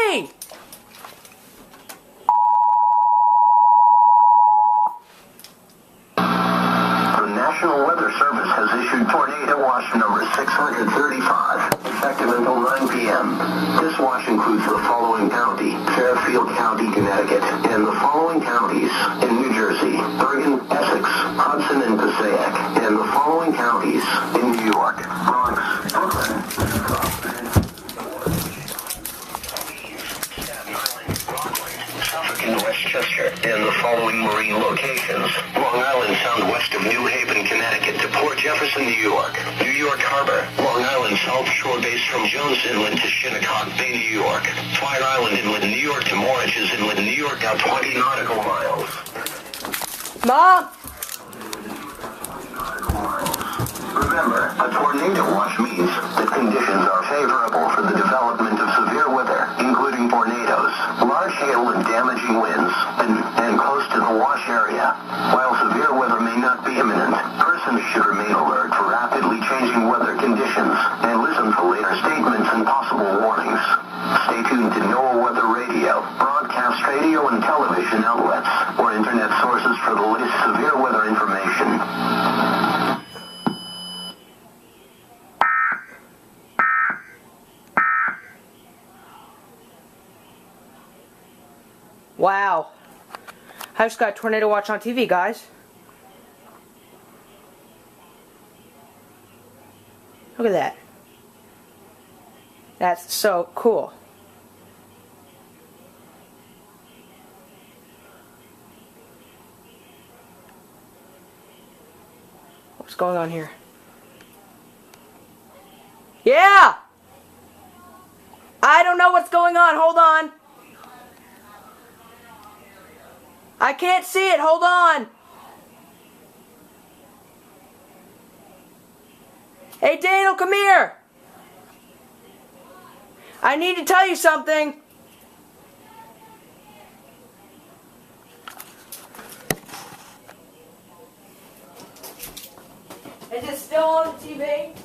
TV! The National Weather Service has issued tornado watch number 635, effective until 9 p.m. This watch includes the following county: Fairfield County, Connecticut, and the following counties in New Jersey: Bergen, Essex, Hudson, and Passaic, and the following counties in New York: Bronx, Brooklyn, Suffolk, and Westchester, and the following marine locations: Long Island Sound west of New Haven, Connecticut to Port Jefferson, New York; New York Harbor; Long Island South Shore base from Jones Inlet to Shinnecock Bay, New York; Fire Island Inlet, New York to Moriches Inlet, New York, out 20 nautical miles. Mom! Remember, a tornado watch means that conditions are favorable for the development of severe weather, including tornadoes, large hail and damaging winds, and close to the watch area. While severe weather may not be imminent, persons should remain alert for rapidly changing weather conditions and listen to later statements and possible warnings. Stay tuned to NOAA Weather Radio, broadcast radio and television outlets, or internet sources for the latest severe weather information. Wow. I just got Tornado Watch on TV, guys. Look at that. That's so cool. What's going on here? Yeah! I don't know what's going on. Hold on. I can't see it. Hold on. Hey, Daniel, come here. I need to tell you something. Is it still on the TV?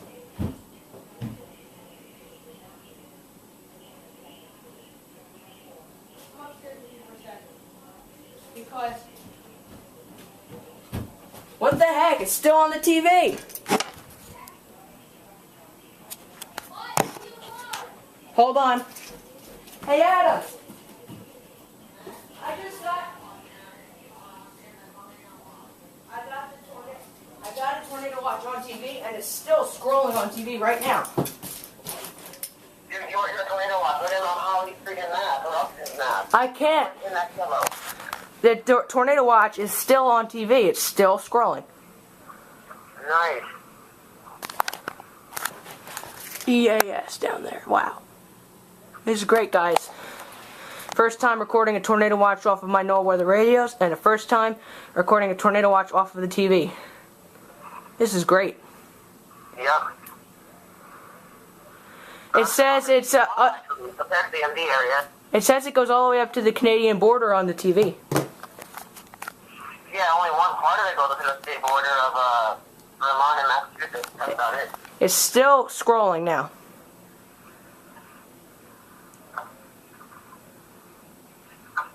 Because what the heck? It's still on the TV. Hold on. Hey, Adam. I got a tornado watch on TV, and it's still scrolling on TV right now. Your tornado watch, what is on how you freaking that, or else it's not? I can't. In that pillow. The tornado watch is still on TV. It's still scrolling. Nice. EAS down there. Wow. This is great, guys. First time recording a tornado watch off of my NOAA weather radios, and the first time recording a tornado watch off of the TV. This is great. Yep. It says it's the MD area. It says it goes all the way up to the Canadian border on the TV. Yeah, only one part of it goes to the state border of Vermont and Massachusetts. That's about it. It's still scrolling now.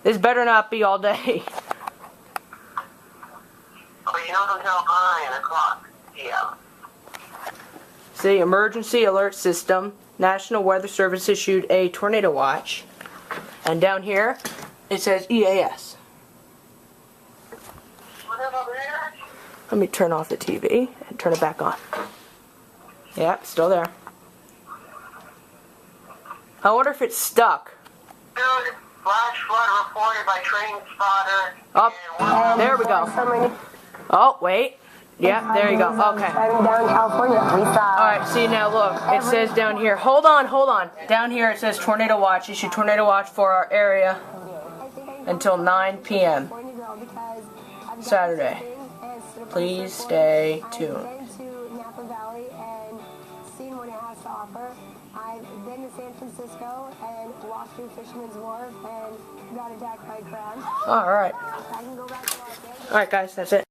This better not be all day. But you know it's until 9 o'clock p.m. See, emergency alert system. National Weather Service issued a tornado watch. And down here, it says EAS. Let me turn off the TV and turn it back on. Yep, still there. I wonder if it's stuck. Dude, flash flood reported by train spotter. Oh, there we go. Oh, wait. Yeah, there you go. Okay. Driving down California, we saw. Alright, see now look. It says down here. Hold on. Down here it says tornado watch. Issue tornado watch for our area until 9 p.m. Saturday. Please stay tuned. I've been to Napa Valley and seen what it has to offer. I've been to San Francisco and walked through Fisherman's Wharf and got attacked by crabs. Alright. I can go back to Los Angeles. Alright guys, that's it.